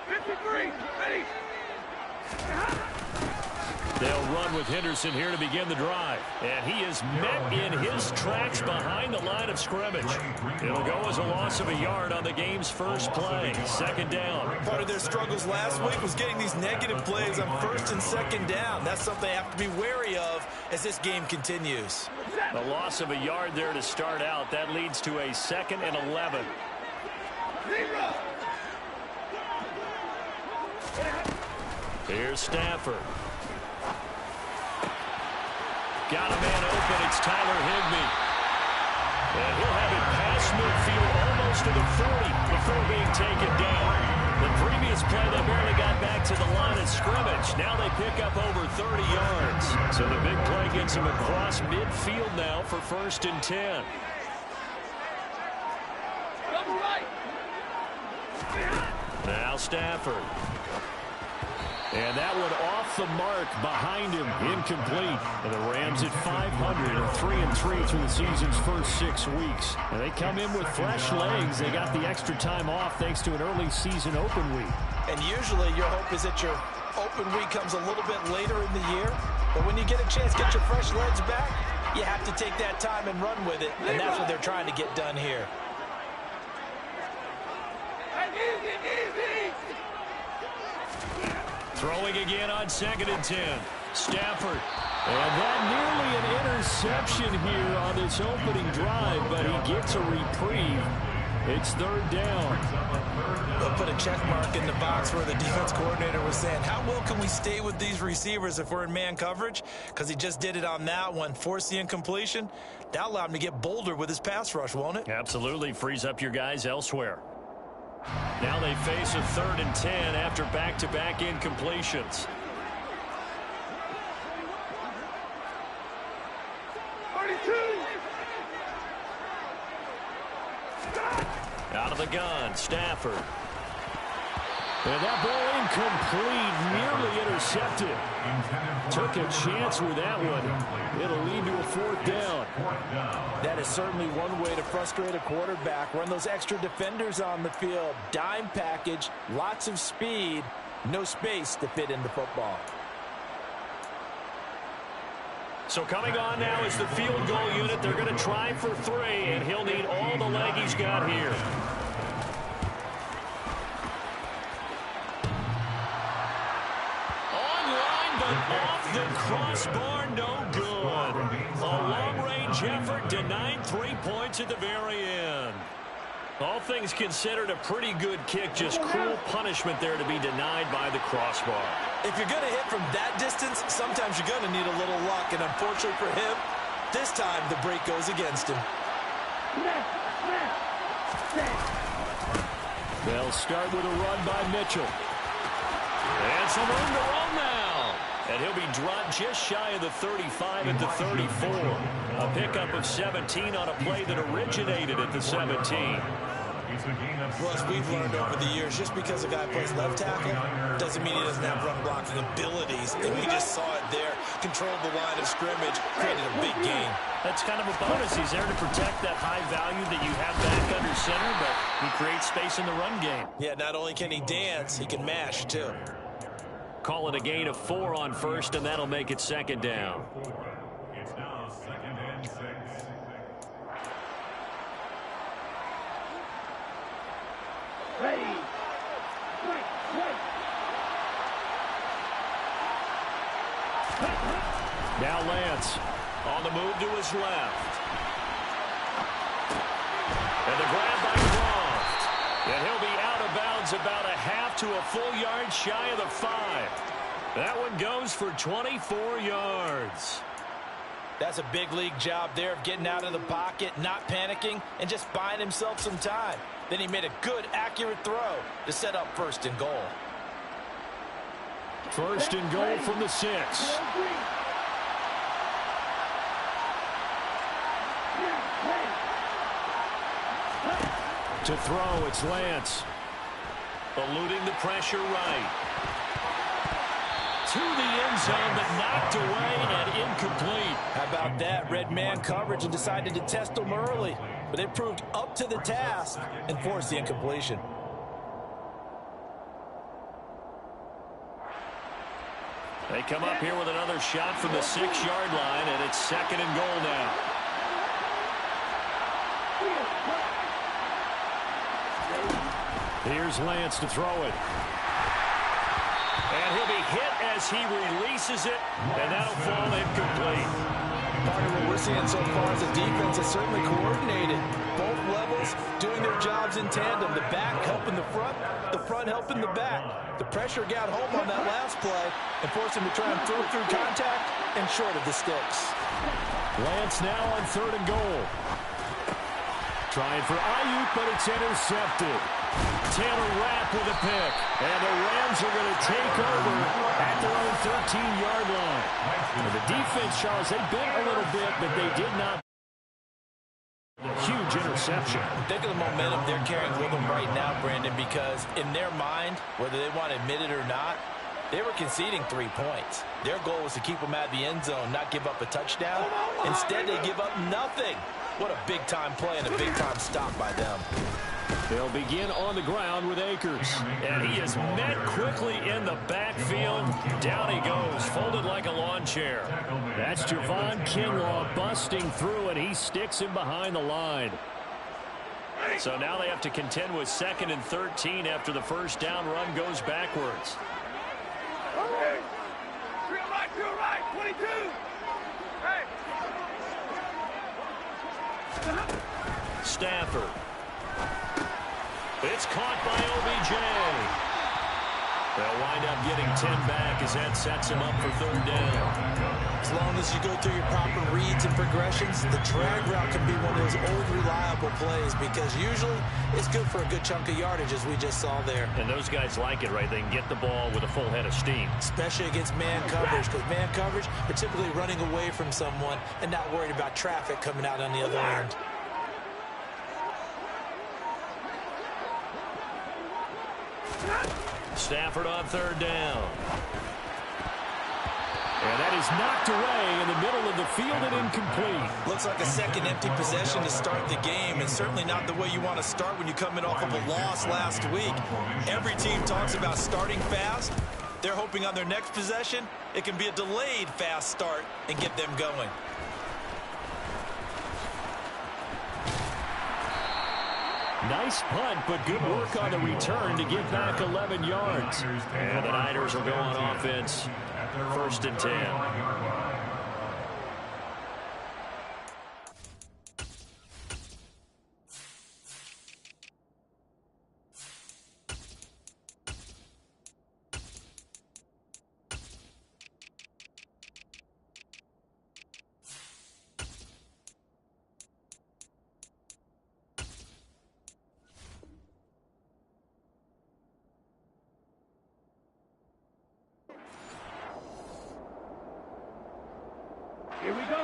53, ready. They'll run with Henderson here to begin the drive. And he is met in his tracks behind the line of scrimmage. It'll go as a loss of a yard on the game's first play. Second down. Part of their struggles last week was getting these negative plays on first and second down. That's something they have to be wary of as this game continues. A loss of a yard there to start out. That leads to a 2nd and 11. Here's Stafford. Got a man open. It's Tyler Higbee. And he'll have it past midfield almost to the 40 before being taken down. The previous play, they barely got back to the line of scrimmage. Now they pick up over 30 yards. So the big play gets him across midfield now for 1st and 10. Now Stafford. And that one off the mark behind him, incomplete. And the Rams at 500 and 3-3 through the season's first 6 weeks. And they come in with fresh legs. They got the extra time off thanks to an early season open week. And usually your hope is that your open week comes a little bit later in the year. But when you get a chance to get your fresh legs back, you have to take that time and run with it. And that's what they're trying to get done here. Throwing again on 2nd and 10. Stafford. And that nearly an interception here on this opening drive, but he gets a reprieve. It's 3rd down. They'll put a check mark in the box where the defense coordinator was saying, how well can we stay with these receivers if we're in man coverage? Because he just did it on that one, forced the incompletion. That allowed him to get bolder with his pass rush, won't it? Absolutely. Frees up your guys elsewhere. Now they face a 3rd and 10 after back-to-back incompletions. Out of the gun, Stafford. And that ball incomplete, nearly intercepted. Took a chance with that one. It'll lead to a 4th down. That is certainly one way to frustrate a quarterback. Run those extra defenders on the field. Dime package, lots of speed, no space to fit in the football. So coming on now is the field goal unit. They're going to try for 3, and he'll need all the leg he's got here. Off the crossbar, no good. A long-range effort denied 3 points at the very end. All things considered, a pretty good kick, just cruel punishment there to be denied by the crossbar. If you're going to hit from that distance, sometimes you're going to need a little luck, and unfortunately for him, this time the break goes against him. They'll start with a run by Mitchell. And some room to run now. And he'll be dropped just shy of the 35 at the 34. A pickup of 17 on a play that originated at the 17. Russ, we've learned over the years, just because a guy plays left tackle doesn't mean he doesn't have run blocking abilities. And we just saw it there. Controlled the line of scrimmage, created a big gain. That's kind of a bonus. He's there to protect that high value that you have back under center, but he creates space in the run game. Yeah, not only can he dance, he can mash, too. Call it a gain of 4 on 1st, and that'll make it 2nd down. It's now 2nd and 6. Ready. Now Lance on the move to his left. And the grab by Croft. And he'll be out of bounds about a half to a full yard shy of the 5. That one goes for 24 yards. That's a big league job there of getting out of the pocket, not panicking, and just buying himself some time. Then he made a good, accurate throw to set up 1st and goal. 1st and goal from the 6. To throw, it's Lance. Eluding the pressure right. To the end zone, but knocked away and incomplete. How about that? Red man coverage and decided to test him early. But it proved up to the task and forced the incompletion. They come up here with another shot from the 6-yard line, and it's 2nd and goal now. Here's Lance to throw it. And he'll be hit as he releases it, and that'll fall incomplete. Part of what we're seeing so far is the defense is certainly coordinated. Both levels doing their jobs in tandem. The back helping the front helping the back. The pressure got home on that last play and forced him to try and throw through contact and short of the sticks. Lance now on 3rd and goal. Trying for Ayuk, but it's intercepted. Taylor Rapp with a pick. And the Rams are going to take over at their own 13-yard line. And the defense, Charles, they bent a little bit, but they did not. A huge interception. Think of the momentum they're carrying with them right now, Brandon, because in their mind, whether they want to admit it or not, they were conceding 3 points. Their goal was to keep them out of the end zone, not give up a touchdown. Instead, they give up nothing. What a big-time play and a big-time stop by them. They'll begin on the ground with Akers. And he is met quickly in the backfield. Down he goes, folded like a lawn chair. That's Javon Kinlaw busting through, and he sticks him behind the line. So now they have to contend with 2nd and 13 after the first down run goes backwards. Okay. 3 right, 22. Hey. Stafford. It's caught by OBJ. They'll wind up getting 10 back as that sets him up for 3rd down. As long as you go through your proper reads and progressions, the drag route can be one of those old reliable plays because usually it's good for a good chunk of yardage, as we just saw there. And those guys like it, right? They can get the ball with a full head of steam. Especially against man coverage, because man coverage, they're typically running away from someone and not worried about traffic coming out on the other end. Stafford on 3rd down. And that is knocked away in the middle of the field and incomplete. Looks like a second empty possession to start the game, and certainly not the way you want to start when you come in off of a loss last week. Every team talks about starting fast. They're hoping on their next possession, it can be a delayed fast start and get them going. Nice punt, but good work on the return to get back 11 yards. And the Niners will go on offense. 1st and 10.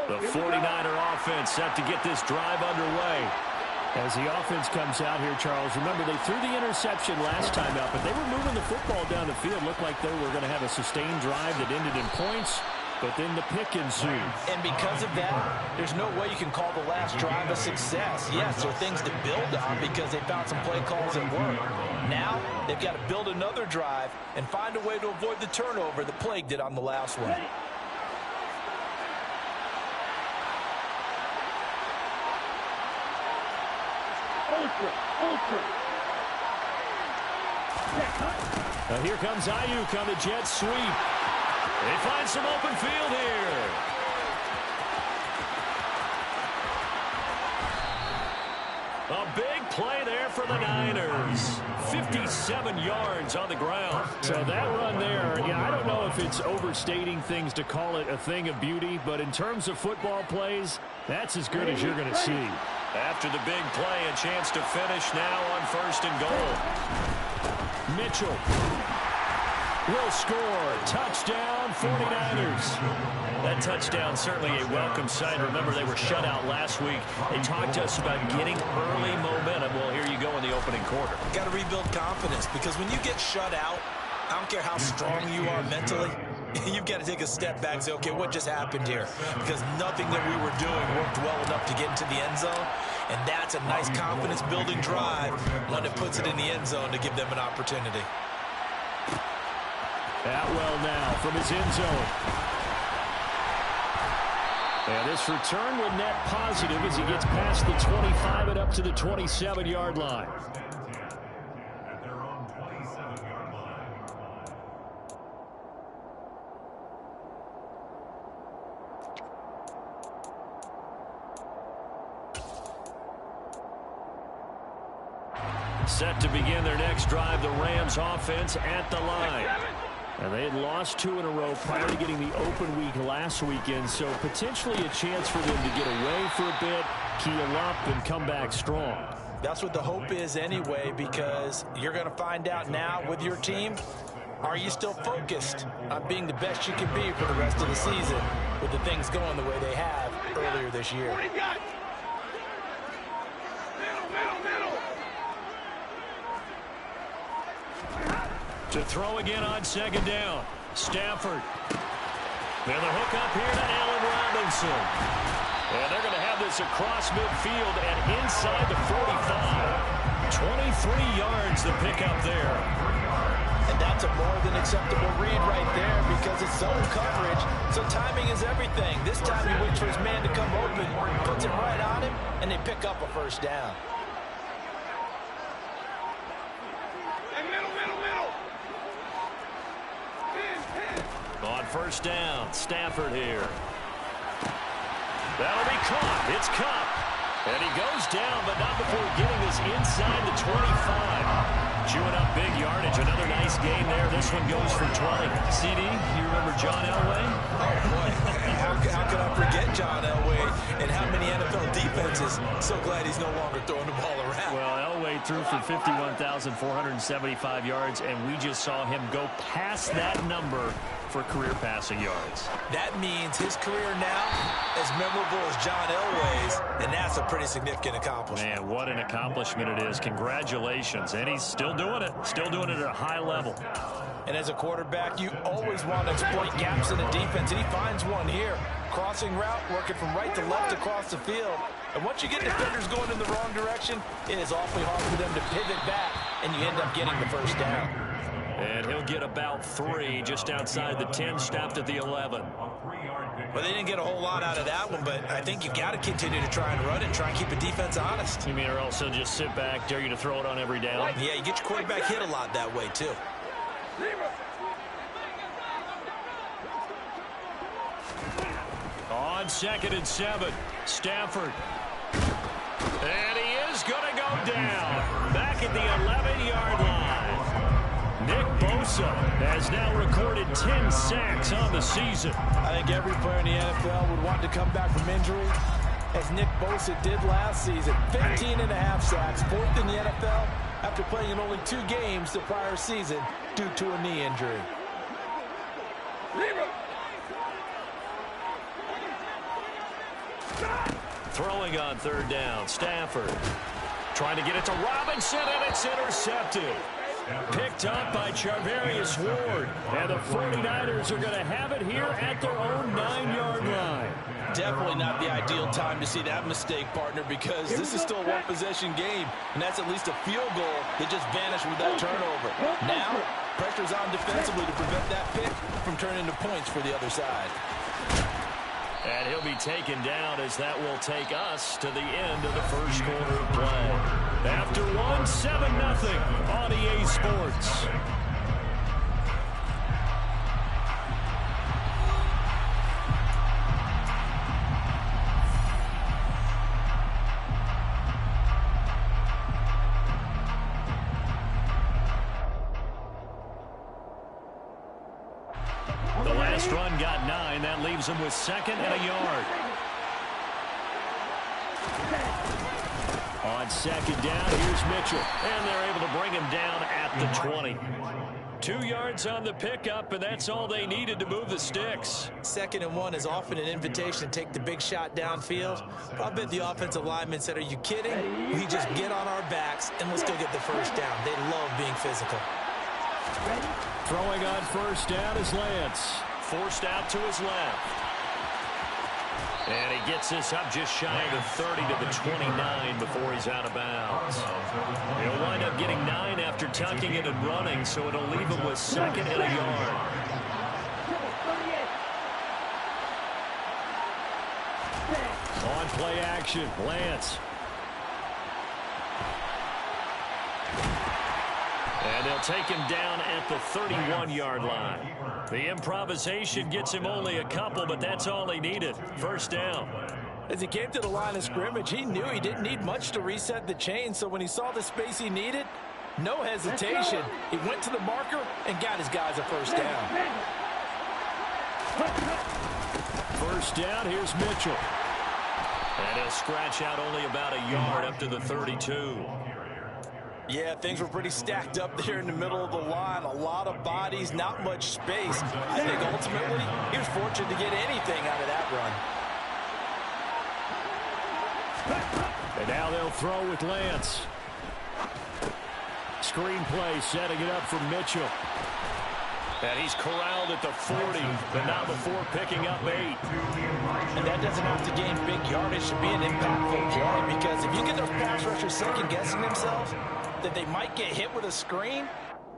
The 49er offense set to get this drive underway. As the offense comes out here, Charles, remember they threw the interception last time out, but they were moving the football down the field. Looked like they were going to have a sustained drive that ended in points, but then the pick ensued. And because of that, there's no way you can call the last drive a success. Yes, there are things to build on because they found some play calls that work. Now, they've got to build another drive and find a way to avoid the turnover that plagued it on the last one. Now here comes Ayuk on the jet sweep. They find some open field here. A big play there for the Niners. 57 yards on the ground. So that run there, I don't know if it's overstating things to call it a thing of beauty, but in terms of football plays, that's as good as you're going to see. After the big play, a chance to finish now on 1st and goal. Mitchell will score. Touchdown, 49ers. That touchdown certainly a welcome sight. Remember, they were shut out last week. They talked to us about getting early momentum. Well, here you go in the opening quarter. Got to rebuild confidence because when you get shut out, I don't care how strong you are mentally, you've got to take a step back and say, okay, what just happened here? Because nothing that we were doing worked well enough to get into the end zone. And that's a nice confidence-building drive when it puts it in the end zone to give them an opportunity. Atwell now from his end zone. And this return will net positive as he gets past the 25 and up to the 27-yard line. Set to begin their next drive, the Rams offense at the line. And they had lost 2 in a row prior to getting the open week last weekend, so potentially a chance for them to get away for a bit, keel up, and come back strong. That's what the hope is anyway, because you're going to find out now with your team, are you still focused on being the best you can be for the rest of the season with the things going the way they have earlier this year? To throw again on second down. Stafford. And the hook up here to Allen Robinson. And they're going to have this across midfield and inside the 45. 23 yards the pickup there. And that's a more than acceptable read right there because it's zone coverage, so timing is everything. This time he waits for his man to come open, puts it right on him, and they pick up a first down. On first down, Stafford here. That'll be caught. It's Kupp. And he goes down, but not before getting this inside the 25. Chewing up big yardage. Another nice game there. This one goes for 20. CD, you remember John Elway? Oh, boy. How could I forget John Elway and how many NFL defenses? So glad he's no longer throwing the ball around. Well, Elway threw for 51,475 yards, and we just saw him go past that number for career passing yards. That means his career now as memorable as John Elway's, and that's a pretty significant accomplishment. Man, what an accomplishment it is. Congratulations. And he's still doing it. Still doing it at a high level. And as a quarterback, you always want to exploit gaps in the defense, and he finds one here. Crossing route, working from right to left across the field. And once you get defenders going in the wrong direction, it is awfully hard for them to pivot back, and you end up getting the first down. And he'll get about 3 just outside the 10, stopped at the 11. Well, they didn't get a whole lot out of that one, but I think you've got to continue to try and run it and try and keep the defense honest. You mean or else they'll just sit back, dare you to throw it on every down? Yeah, you get your quarterback hit a lot that way, too. On 2nd and 7, Stafford. And he is going to go down. Back at the 11-yard line. Nick Bosa has now recorded 10 sacks on the season. I think every player in the NFL would want to come back from injury, as Nick Bosa did last season. 15.5 sacks, 4th in the NFL after playing in only 2 games the prior season due to a knee injury. Throwing on 3rd down, Stafford. Trying to get it to Robinson, and it's intercepted. Picked up by Charvarius Ward. And the 49ers are going to have it here at their own 9-yard line. Definitely not the ideal time to see that mistake, partner, because this is still a one-possession game, and that's at least a field goal that just vanished with that turnover. Now, pressure's on defensively to prevent that pick from turning into points for the other side. And he'll be taken down as that will take us to the end of the first quarter of play. After 1, 7-0 on EA Sports. The last run got 9. That leaves him with 2nd and a yard. On 2nd down, here's Mitchell. And they're able to bring him down at the 20. 2 yards on the pickup, and that's all they needed to move the sticks. 2nd and 1 is often an invitation to take the big shot downfield. I bet the offensive lineman said, are you kidding? We just get on our backs, and we'll still get the first down. They love being physical. Throwing on 1st down is Lance. Forced out to his left. And he gets this up just shy of the 30 to the 29 before he's out of bounds. He'll wind up getting 9 after tucking it and running, so it'll leave him with 2nd and a yard. On play action, Lance. And they'll take him down at the 31-yard line. The improvisation gets him only a couple, but that's all he needed. First down. As he came to the line of scrimmage, he knew he didn't need much to reset the chain, so when he saw the space he needed, no hesitation. He went to the marker and got his guys a first down. First down, here's Mitchell. And he'll scratch out only about a yard up to the 32. Yeah, things were pretty stacked up there in the middle of the line. A lot of bodies, not much space. I think ultimately he was fortunate to get anything out of that run. And now they'll throw with Lance. Screenplay setting it up for Mitchell. And he's corralled at the 40, but not before picking up 8. And that doesn't have to gain big yardage to be an impactful play, because if you get those pass rushers second-guessing themselves, that they might get hit with a screen,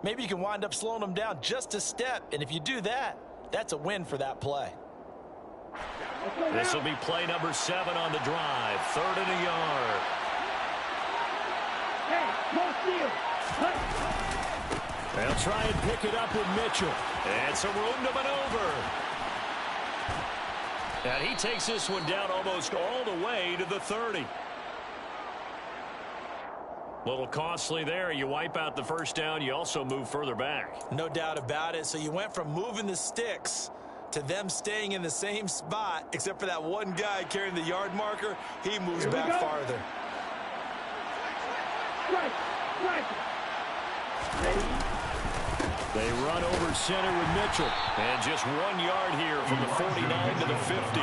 maybe you can wind up slowing them down just a step. And if you do that, that's a win for that play. This will be play number 7 on the drive. 3rd and a yard. They'll try and pick it up with Mitchell. And some room to maneuver. And he takes this one down almost all the way to the 30. A little costly there. You wipe out the first down. You also move further back. No doubt about it. So you went from moving the sticks to them staying in the same spot, except for that one guy carrying the yard marker. He moves back farther. They run over center with Mitchell. And just 1 yard here from the 49 to the 50.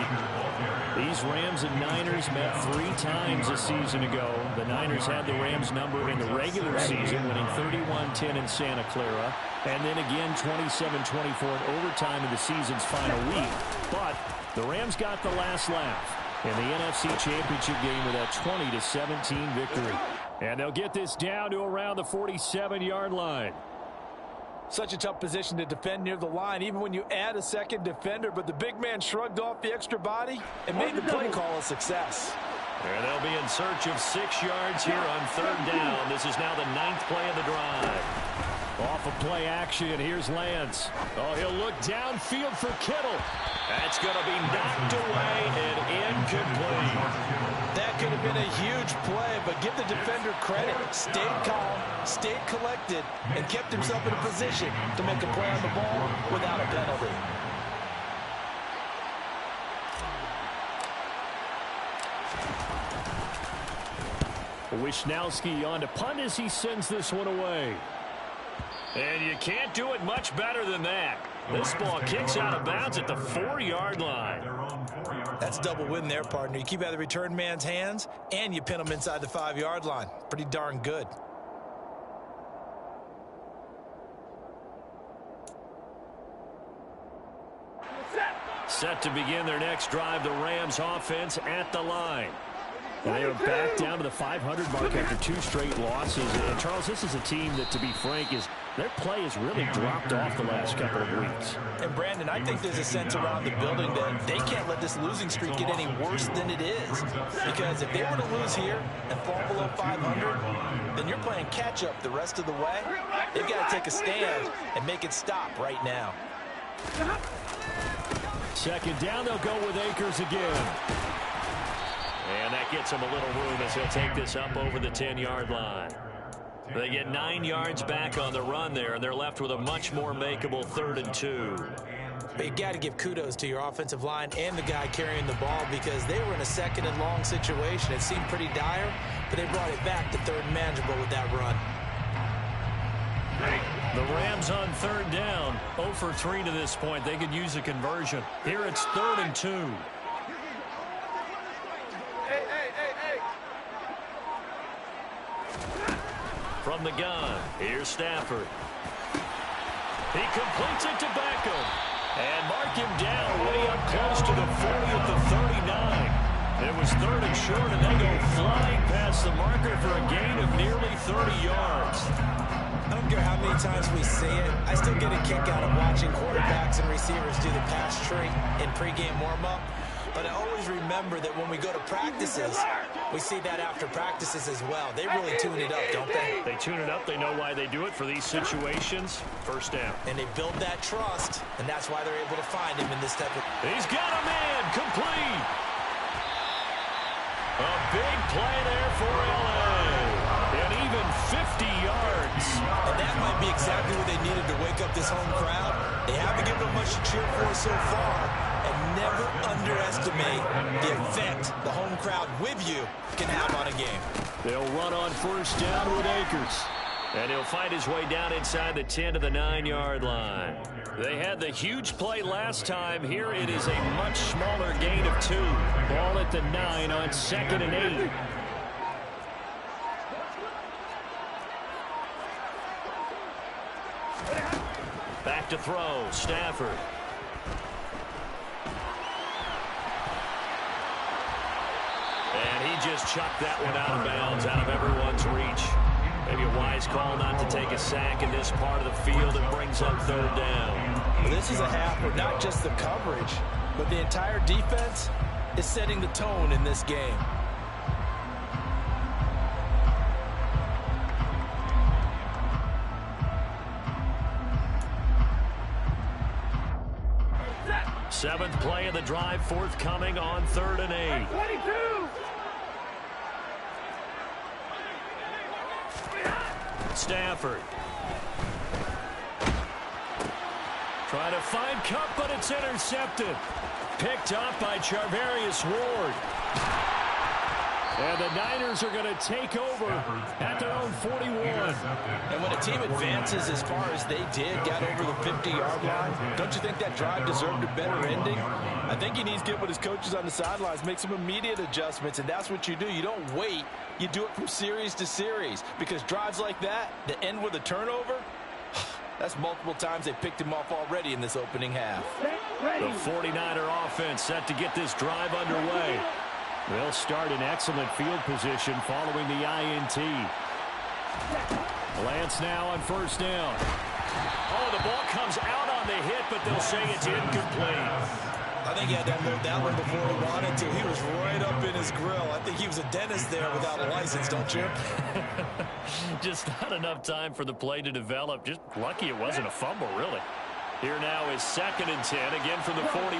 These Rams and Niners met 3 times a season ago. The Niners had the Rams number in the regular season, winning 31-10 in Santa Clara. And then again 27-24 in overtime in the season's final week. But the Rams got the last laugh in the NFC Championship game with a 20-17 victory. And they'll get this down to around the 47-yard line. Such a tough position to defend near the line, even when you add a second defender. But the big man shrugged off the extra body and made the play call a success. And they'll be in search of 6 yards here on 3rd down. This is now the 9th play of the drive. Off of play action, here's Lance. Oh, he'll look downfield for Kittle. That's going to be knocked away and incomplete. That could have been a huge play, but give the defender credit. Stayed calm, stayed collected, and kept himself in a position to make a play on the ball without a penalty. Wisnowski on to punt as he sends this one away. And you can't do it much better than that. This ball kicks out of bounds at the 4-yard line. That's double win there, partner. You keep out of the return man's hands, and you pin him inside the 5-yard line. Pretty darn good. Set to begin their next drive, the Rams offense at the line. And they are back down to the 500 mark after 2 straight losses. And, Charles, this is a team that, to be frank, their play has really dropped off the last couple of weeks. And, Brandon, I think there's a sense around the building that they can't let this losing streak get any worse than it is. Because if they were to lose here and fall below 500, then you're playing catch-up the rest of the way. They've got to take a stand and make it stop right now. 2nd down, they'll go with Akers again. And that gets him a little room as he'll take this up over the 10-yard line. They get 9 yards back on the run there, and they're left with a much more makeable 3rd and 2. But you got to give kudos to your offensive line and the guy carrying the ball, because they were in a 2nd and long situation. It seemed pretty dire, but they brought it back to 3rd and manageable with that run. The Rams on 3rd down, 0 for 3 to this point. They could use a conversion. Here it's 3rd and 2. From the gun, here's Stafford. He completes it to Beckham. And mark him down way up close to the 40 at the 39. It was third and short, and they go flying past the marker for a gain of nearly 30 yards. I don't care how many times we see it. I still get a kick out of watching quarterbacks and receivers do the pass tree in pregame warm-up. But I always remember that when we go to practices, we see that after practices as well. They really tune it up, don't they? They tune it up. They know why they do it for these situations. First down. And they build that trust, and that's why they're able to find him in this type of... He's got a man. Complete. A big play there for L.A. And even 50 yards. And that might be exactly what they needed to wake up this home crowd. They haven't given them much to cheer for so far. And never underestimate the effect the home crowd with you can have on a game. They'll run on first down with Akers. And he'll find his way down inside the 10 to the 9-yard line. They had the huge play last time. Here it is a much smaller gain of 2. Ball at the 9 on 2nd and 8. Back to throw, Stafford. And he just chucked that one out of bounds, out of everyone's reach. Maybe a wise call not to take a sack in this part of the field. It brings up third down. Well, this is a half where not just the coverage, but the entire defense is setting the tone in this game. Seventh play of the drive forthcoming on 3rd and 8. 22. Stafford. Trying to find Kupp, but it's intercepted. Picked up by Charvarius Ward. And the Niners are going to take over at their own 41. And when a team advances as far as they did, got over the 50-yard line, don't you think that drive deserved a better ending? I think he needs to get with his coaches on the sidelines, make some immediate adjustments, and that's what you do. You don't wait. You do it from series to series, because drives like that end with a turnover, that's multiple times they picked him off already in this opening half. The 49er offense set to get this drive underway. They'll start in excellent field position following the INT. Lance now on first down. Oh, the ball comes out on the hit, but they'll say it's incomplete. I think he had to unload that one before he wanted to. He was right up in his grill. I think he was a dentist there without a license, don't you? Just not enough time for the play to develop. Just lucky it wasn't a fumble, really. Here now is 2nd and 10, again from the 41.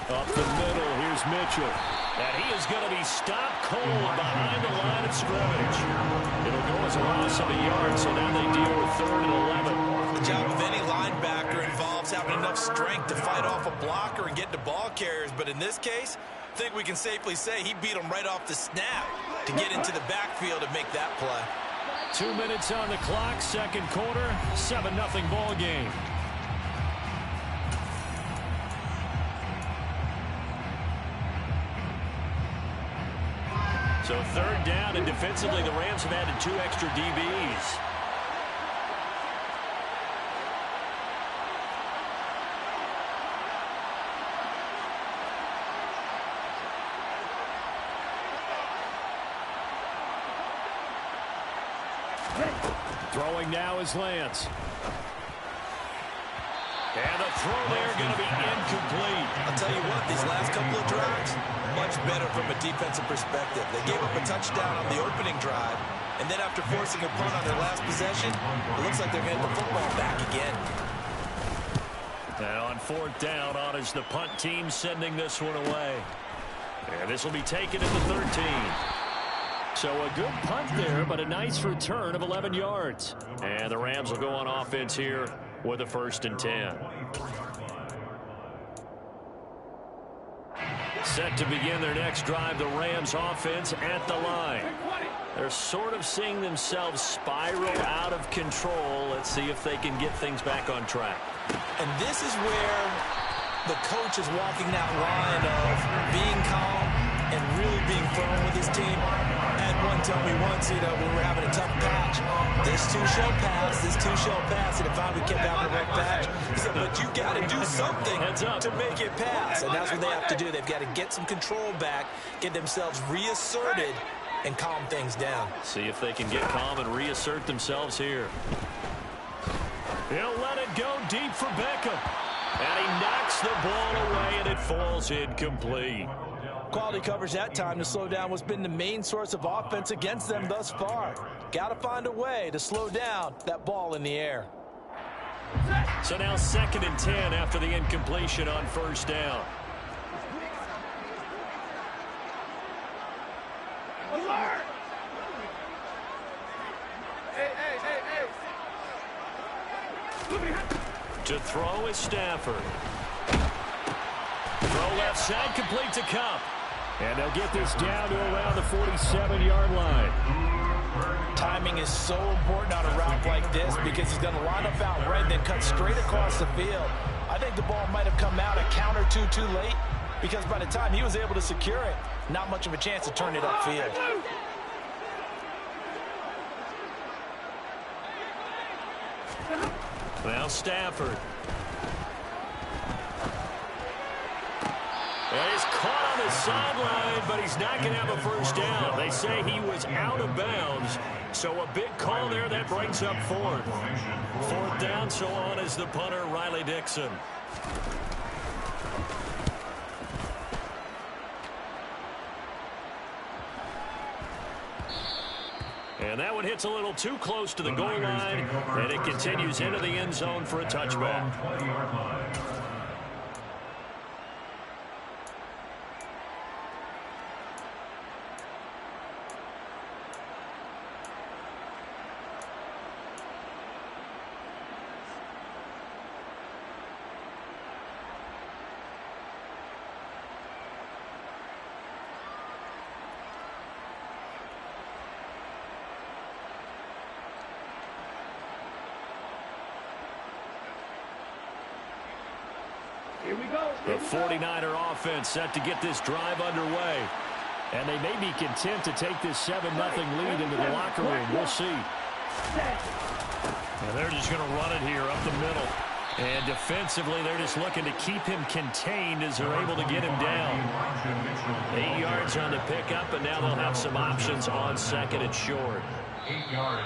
Up the middle, here's Mitchell. And he is going to be stopped cold behind the line of scrimmage. It'll go as a loss of a yard, so now they deal with 3rd and 11. The job of any linebacker involves having enough strength to fight off a blocker and get to ball carriers. But in this case, I think we can safely say he beat him right off the snap to get into the backfield and make that play. 2 minutes on the clock, second quarter, 7-0 ball game. So 3rd down, and defensively the Rams have added 2 extra DBs. Throwing now is Lance. And the throw there going to be incomplete. I'll tell you what, these last couple of drives, much better from a defensive perspective. They gave up a touchdown on the opening drive, and then after forcing a punt on their last possession, it looks like they're going to get the football back again. And on 4th down, honors the punt team sending this one away. And this will be taken at the 13. So a good punt there, but a nice return of 11 yards. And the Rams will go on offense here with a 1st and 10. Set to begin their next drive, the Rams offense at the line. They're sort of seeing themselves spiral out of control. Let's see if they can get things back on track. And this is where the coach is walking that line of being calm and really being firm with his team. At Someone told me once, when we were having a tough patch, this too shall pass, this too shall pass. And if I kept having a rough patch, he said, but you got to do something to make it pass. And that's what they have to do. They've got to get some control back, get themselves reasserted, and calm things down. See if they can get calm and reassert themselves here. He'll let it go deep for Beckham. And he knocks the ball away, and it falls incomplete. Quality coverage that time to slow down what's been the main source of offense against them thus far. Got to find a way to slow down that ball in the air. So now 2nd and 10 after the incompletion on first down. Alert! Hey. To throw is Stafford. Throw left side, complete to Kupp. And they'll get this down to around the 47-yard line. Timing is so important on a route like this because he's going to line up out right and then cut straight across the field. I think the ball might have come out a count or two too late because by the time he was able to secure it, not much of a chance to turn it upfield. Now Stafford. And he's caught on the sideline, but he's not going to have a first down. They say he was out of bounds, so a big call there that brings up 4th. 4th down, so on is the punter, Riley Dixon. And that one hits a little too close to the goal line, and it continues into the end zone for a touchback. Here we go. The 49er offense set to get this drive underway. And they may be content to take this 7-0 lead into the locker room. We'll see. And they're just going to run it here up the middle. And defensively, they're just looking to keep him contained as they're able to get him down. 8 yards on the pickup, and now they'll have some options on 2nd and short.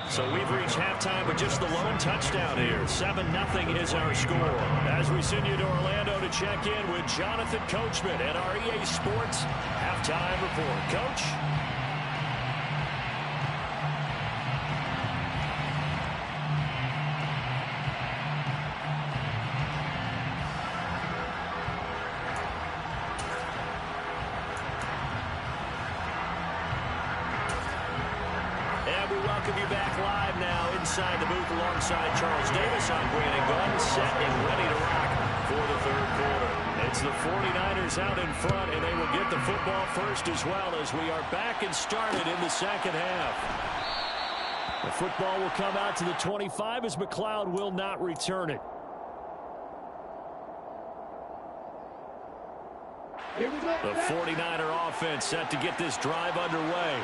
So we've reached halftime with just the lone touchdown here. 7-0 is our score. As we send you to Orlando to check in with Jonathan Coachman at our EA Sports Halftime Report. Coach? Welcome you back live now inside the booth alongside Charles Davis. I'm Brandon Gaudin, set and ready to rock for the 3rd quarter. It's the 49ers out in front, and they will get the football first as well as we are back and started in the 2nd half. The football will come out to the 25 as McLeod will not return it. The 49er offense set to get this drive underway.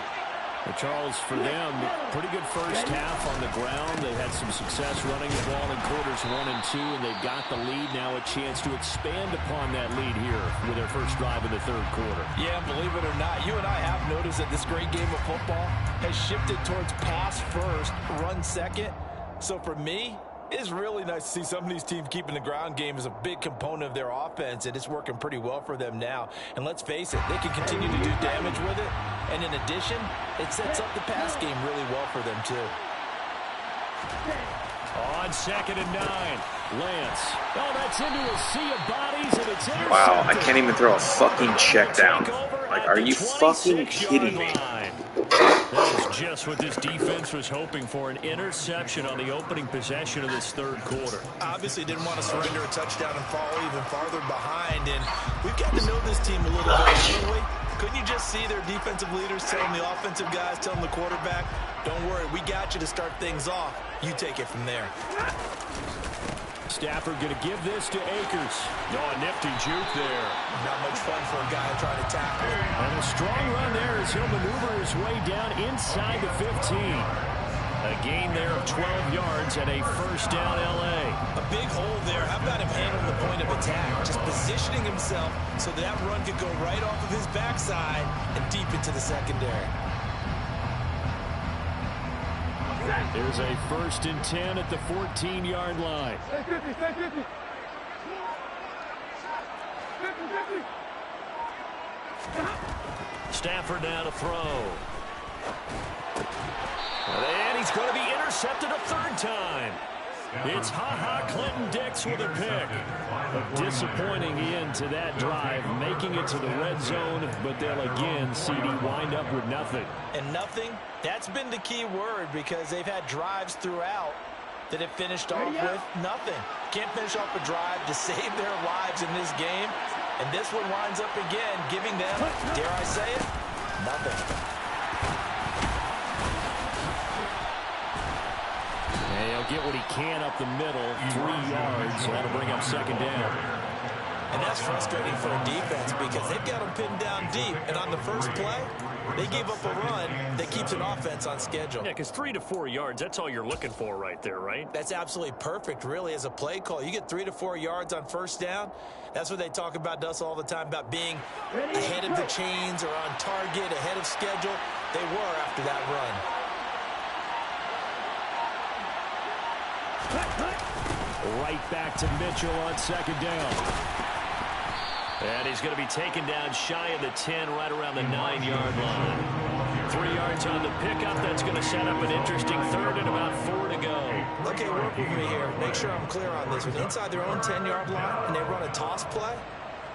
Well, Charles, for them, pretty good first half on the ground. They had some success running the ball in quarters 1 and 2, and they've got the lead. Now a chance to expand upon that lead here with their first drive in the 3rd quarter. Yeah, believe it or not, you and I have noticed that this great game of football has shifted towards pass first, run second. So for me, it's really nice to see some of these teams keeping the ground game as a big component of their offense, and it's working pretty well for them now. And let's face it, they can continue to do damage with it. And in addition, it sets up the pass game really well for them, too. On 2nd and 9, Lance. Oh, that's into a sea of bodies, and it's intercepted. Wow, I can't even throw a fucking check down. Like, are you fucking kidding me? That is just what this defense was hoping for, an interception on the opening possession of this 3rd quarter. Obviously didn't want to surrender a touchdown and fall even farther behind, and we've got to know this team a little bit, haven't we? Couldn't you just see their defensive leaders telling the offensive guys, telling the quarterback, don't worry, we got you to start things off. You take it from there. Stafford going to give this to Akers. Oh, a nifty juke there. Not much fun for a guy trying to tackle it. And a strong run there as he'll maneuver his way down inside the 15. A gain there of 12 yards and a first down L.A. A big hole there. How about him handling the point of attack? Just positioning himself so that run could go right off of his backside and deep into the secondary. There's a 1st and 10 at the 14-yard line. Stay 50, stay 50. 50, 50. Stafford now to throw. And he's going to be intercepted a 3rd time. It's Ha-Ha Clinton-Dix with a pick. A disappointing end to that drive, making it to the red zone, but they'll again, CD, wind up with nothing. And nothing, that's been the key word, because they've had drives throughout that have finished off with nothing. Can't finish off a drive to save their lives in this game. And this one winds up again, giving them, dare I say it, nothing. And he'll get what he can up the middle, 3 yards, so that'll bring up 2nd down. And that's frustrating for a defense because they've got them pinned down deep. And on the first play, they gave up a run that keeps an offense on schedule. Yeah, because 3 to 4 yards, that's all you're looking for right there, right? That's absolutely perfect, really, as a play call. You get 3 to 4 yards on 1st down. That's what they talk about to us all the time, about being ahead of the chains or on target, ahead of schedule. They were after that run. Right back to Mitchell on 2nd down. And he's going to be taken down shy of the 10, right around the 9-yard line. 3 yards on the pickup. That's going to set up an interesting 3rd and about 4 to go. Okay, work with me here. Make sure I'm clear on this. When inside their own 10-yard line and they run a toss play,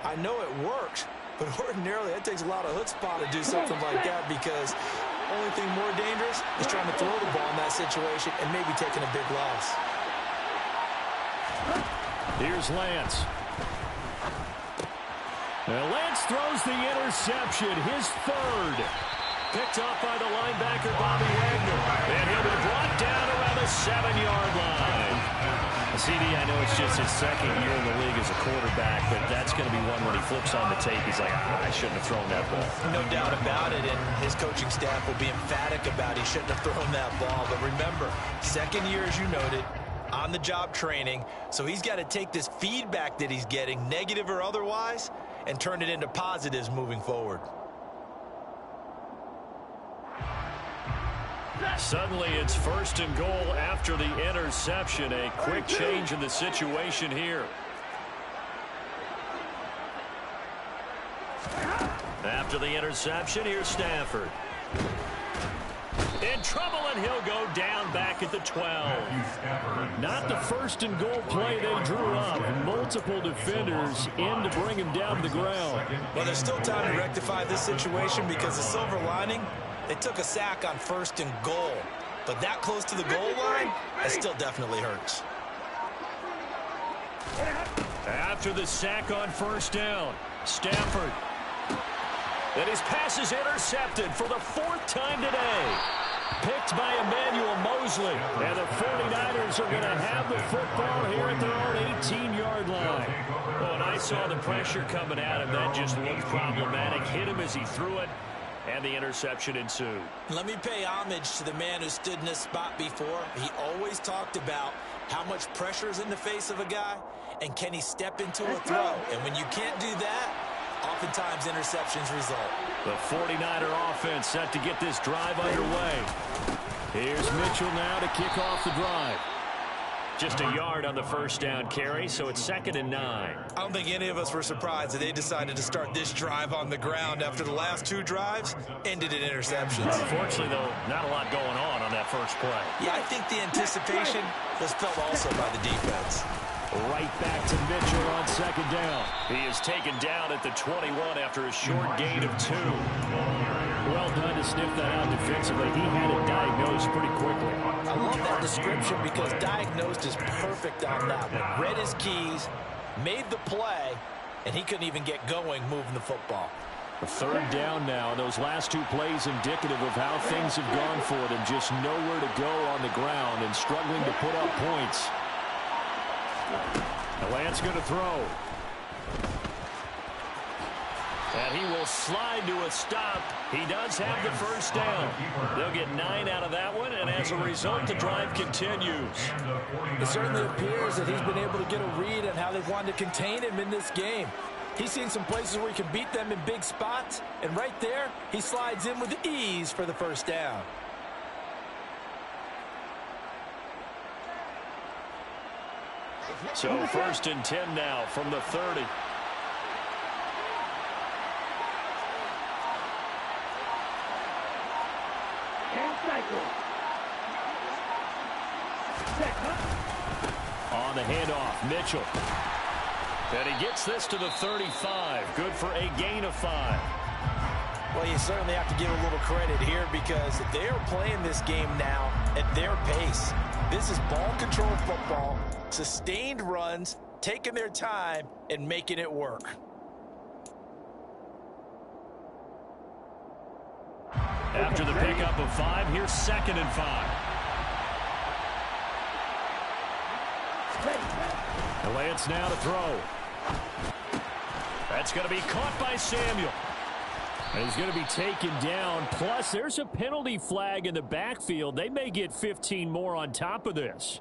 I know it works, but ordinarily it takes a lot of chutzpah to do something like that, because the only thing more dangerous is trying to throw the ball in that situation and maybe taking a big loss. Here's Lance. And Lance throws the interception, his 3rd. Picked off by the linebacker, Bobby Wagner. And he'll be brought down around the 7-yard line. CD, I know it's just his 2nd year in the league as a quarterback, but that's going to be one when he flips on the tape. He's like, I shouldn't have thrown that ball. No doubt about it, and his coaching staff will be emphatic about he shouldn't have thrown that ball. But remember, 2nd year, as you noted, on-the-job training, so he's got to take this feedback that he's getting, negative or otherwise, and turn it into positives moving forward. Suddenly it's 1st and goal after the interception. A quick change in the situation here. After the interception, here's Stafford. In trouble, and he'll go down back at the 12. Not the 1st and goal play they drew up. Multiple defenders in to bring him down to the ground. Well, there's still time to rectify this situation, because the silver lining, they took a sack on 1st and goal. But that close to the goal line, that still definitely hurts. After the sack on 1st down, Stafford. And his pass is intercepted for the 4th time today. Picked by Emmanuel Mosley. And the 49ers are going to have the football here at their own 18-yard line. Oh, and I saw the pressure coming at him. That just looked problematic. Hit him as he threw it, and the interception ensued. Let me pay homage to the man who stood in this spot before. He always talked about how much pressure is in the face of a guy, and can he step into a throw. And when you can't do that, oftentimes interceptions result. The 49er offense set to get this drive underway. Here's Mitchell now to kick off the drive. Just a yard on the 1st down carry, so it's 2nd and 9. I don't think any of us were surprised that they decided to start this drive on the ground after the last 2 drives ended in interceptions. Unfortunately, though, not a lot going on that first play. Yeah, I think the anticipation was felt also by the defense. Right back to Mitchell on 2nd down. He is taken down at the 21 after a short gain of 2. Well done to sniff that out defensively. He had it diagnosed pretty quickly. I love that description, because diagnosed is perfect on that one. Read his keys, made the play, and he couldn't even get going moving the football. A 3rd down now, and those last 2 plays indicative of how things have gone for them. Just nowhere to go on the ground and struggling to put up points. Lance going to throw. And he will slide to a stop. He does have the first down. They'll get 9 out of that one, and as a result, the drive continues. It certainly appears that he's been able to get a read on how they've wanted to contain him in this game. He's seen some places where he can beat them in big spots, and right there, he slides in with ease for the first down. So 1st and 10 now from the 30. On the handoff, Mitchell. And he gets this to the 35. Good for a gain of 5. Well, you certainly have to give a little credit here because they are playing this game now at their pace. This is ball control football, sustained runs, taking their time, and making it work. After the pickup of 5, here's 2nd and 5. Lance now to throw. That's going to be caught by Samuel. And he's going to be taken down. Plus, there's a penalty flag in the backfield. They may get 15 more on top of this.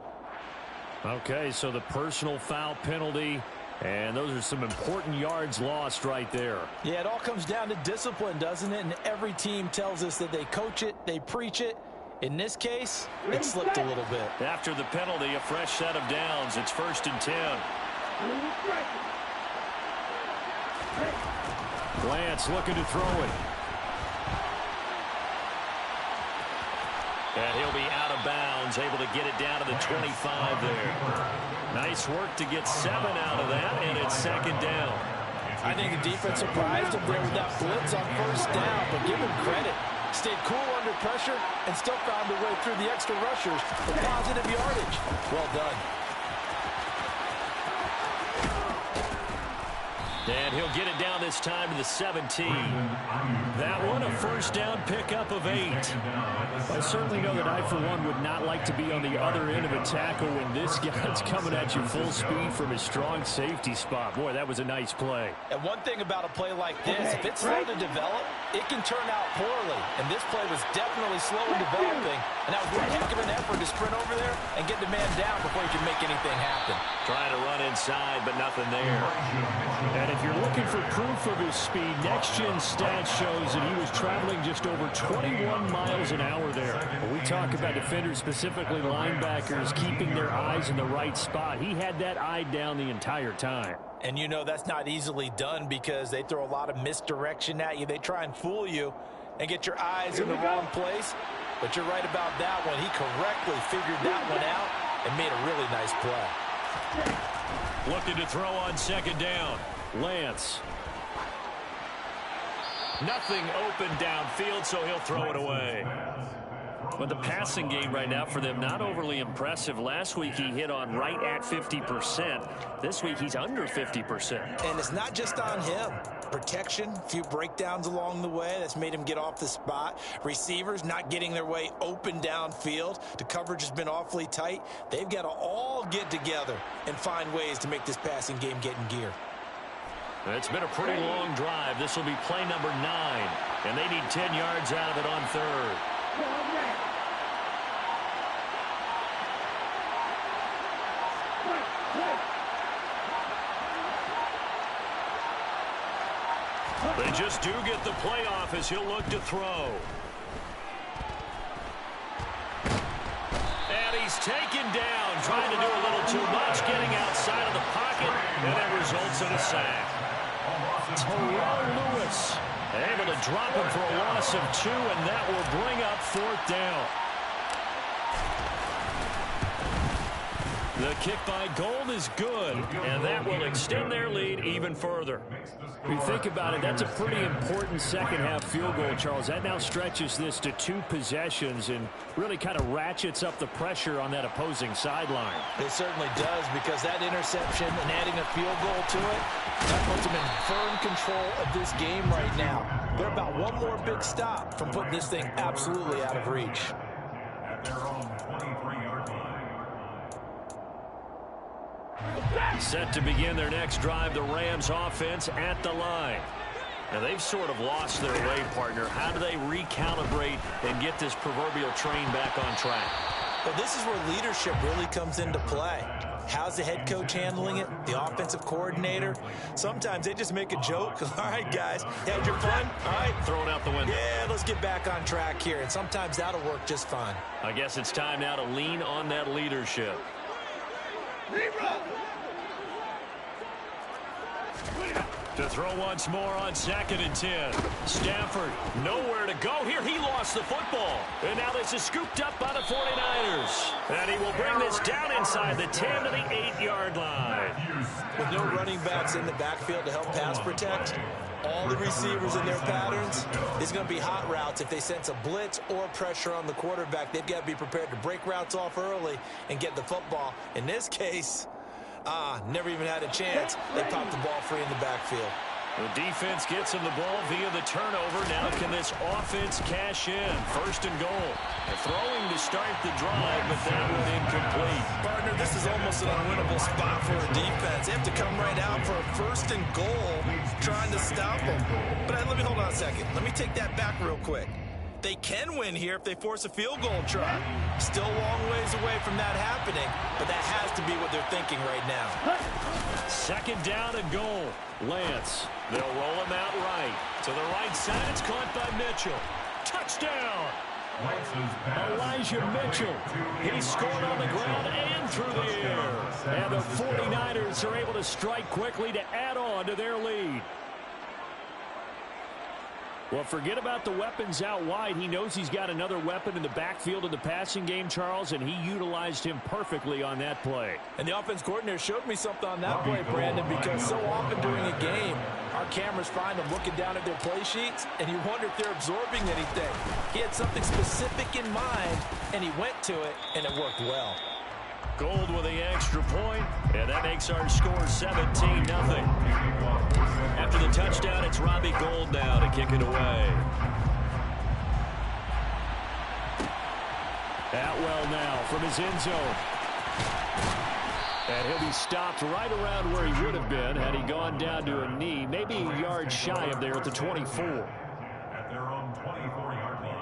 Okay, so the personal foul penalty. And those are some important yards lost right there. Yeah, it all comes down to discipline, doesn't it? And every team tells us that they coach it, they preach it. In this case, it slipped a little bit. After the penalty, a fresh set of downs. It's 1st and 10. Lance looking to throw it. And he'll be out of bounds, able to get it down to the 25 there. Nice work to get 7 out of that, and it's 2nd down. I think the defense surprised him there with that blitz on 1st down, but give him credit. Stayed cool under pressure and still found a way through the extra rushers for positive yardage. Well done. And he'll get it down this time to the 17. That one, a 1st down pickup of 8. I certainly know that I, for one, would not like to be on the other end of a tackle when this guy's coming at you full speed from his strong safety spot. Boy, that was a nice play. And one thing about a play like this, if it's slow to develop, it can turn out poorly. And this play was definitely slow in developing. And that was one heck of an effort to sprint over there and get the man down before he can make anything happen. Trying to run inside, but nothing there. And if you're looking for proof of his speed, Next Gen Stats shows that he was traveling just over 21 miles an hour there. When we talk about defenders, specifically linebackers, keeping their eyes in the right spot, he had that eye down the entire time. And you know that's not easily done because they throw a lot of misdirection at you. They try and fool you and get your eyes in the wrong place. But you're right about that one. He correctly figured that one out and made a really nice play. Looking to throw on 2nd down. Lance. Nothing open downfield, so he'll throw it away. But the passing game right now for them, not overly impressive. Last week he hit on right at 50%. This week he's under 50%. And it's not just on him. Protection, a few breakdowns along the way. That's made him get off the spot. Receivers not getting their way open downfield. The coverage has been awfully tight. They've got to all get together and find ways to make this passing game get in gear. It's been a pretty long drive. This will be play number 9. And they need 10 yards out of it on 3rd. They just do get the play off as he'll look to throw. And he's taken down, trying to do a little too much, getting outside of the pocket, and it results in a sack. Terrell Lewis able to drop him for a loss of 2, and that will bring up 4th down. The kick by Gold is good, and that will extend their lead even further. If you think about it, that's a pretty important second-half field goal, Charles. That now stretches this to 2 possessions and really kind of ratchets up the pressure on that opposing sideline. It certainly does, because that interception and adding a field goal to it, that puts them in firm control of this game right now. They're about one more big stop from putting this thing absolutely out of reach. At their own 23-yard line. Set to begin their next drive, the Rams offense at the line. Now, they've sort of lost their way, partner. How do they recalibrate and get this proverbial train back on track? Well, this is where leadership really comes into play. How's the head coach handling it? The offensive coordinator? Sometimes they just make a joke. All right, guys, had your fun? All right. Throw it out the window. Yeah, let's get back on track here. And sometimes that'll work just fine. I guess it's time now to lean on that leadership. To throw once more on 2nd and 10. Stafford nowhere to go here. He lost the football. And now this is scooped up by the 49ers. And he will bring this down inside the 10 to the 8-yard line. With no running backs in the backfield to help pass protect, all the receivers in their patterns, it's going to be hot routes. If they sense a blitz or pressure on the quarterback, they've got to be prepared to break routes off early and get the football. In this case, never even had a chance. They popped the ball free in the backfield. The defense gets him the ball via the turnover. Now can this offense cash in? 1st and goal. They're throwing to start the drive, but that one incomplete. Partner, this is almost an unwinnable spot for a defense. They have to come right out for a 1st and goal trying to stop them. But let me hold on a second. Let me take that back real quick. They can win here if they force a field goal try. Still a long ways away from that happening, but that has to be what they're thinking right now. 2nd down and goal. Lance, they'll roll him out right. To the right side, it's caught by Mitchell. Touchdown! Elijah Mitchell. He scored on the ground and through the air. And the 49ers are able to strike quickly to add on to their lead. Well, forget about the weapons out wide. He knows he's got another weapon in the backfield of the passing game, Charles, and he utilized him perfectly on that play. And the offense coordinator showed me something on that play, Brandon, because so often during a game, our cameras find them looking down at their play sheets, and you wonder if they're absorbing anything. He had something specific in mind, and he went to it, and it worked well. Gold with the extra point, and that makes our score 17-0. After the touchdown, it's Robbie Gould now to kick it away. Atwell now from his end zone. And he'll be stopped right around where he would have been had he gone down to a knee, maybe a yard shy of there at the 24. At their own 24-yard line.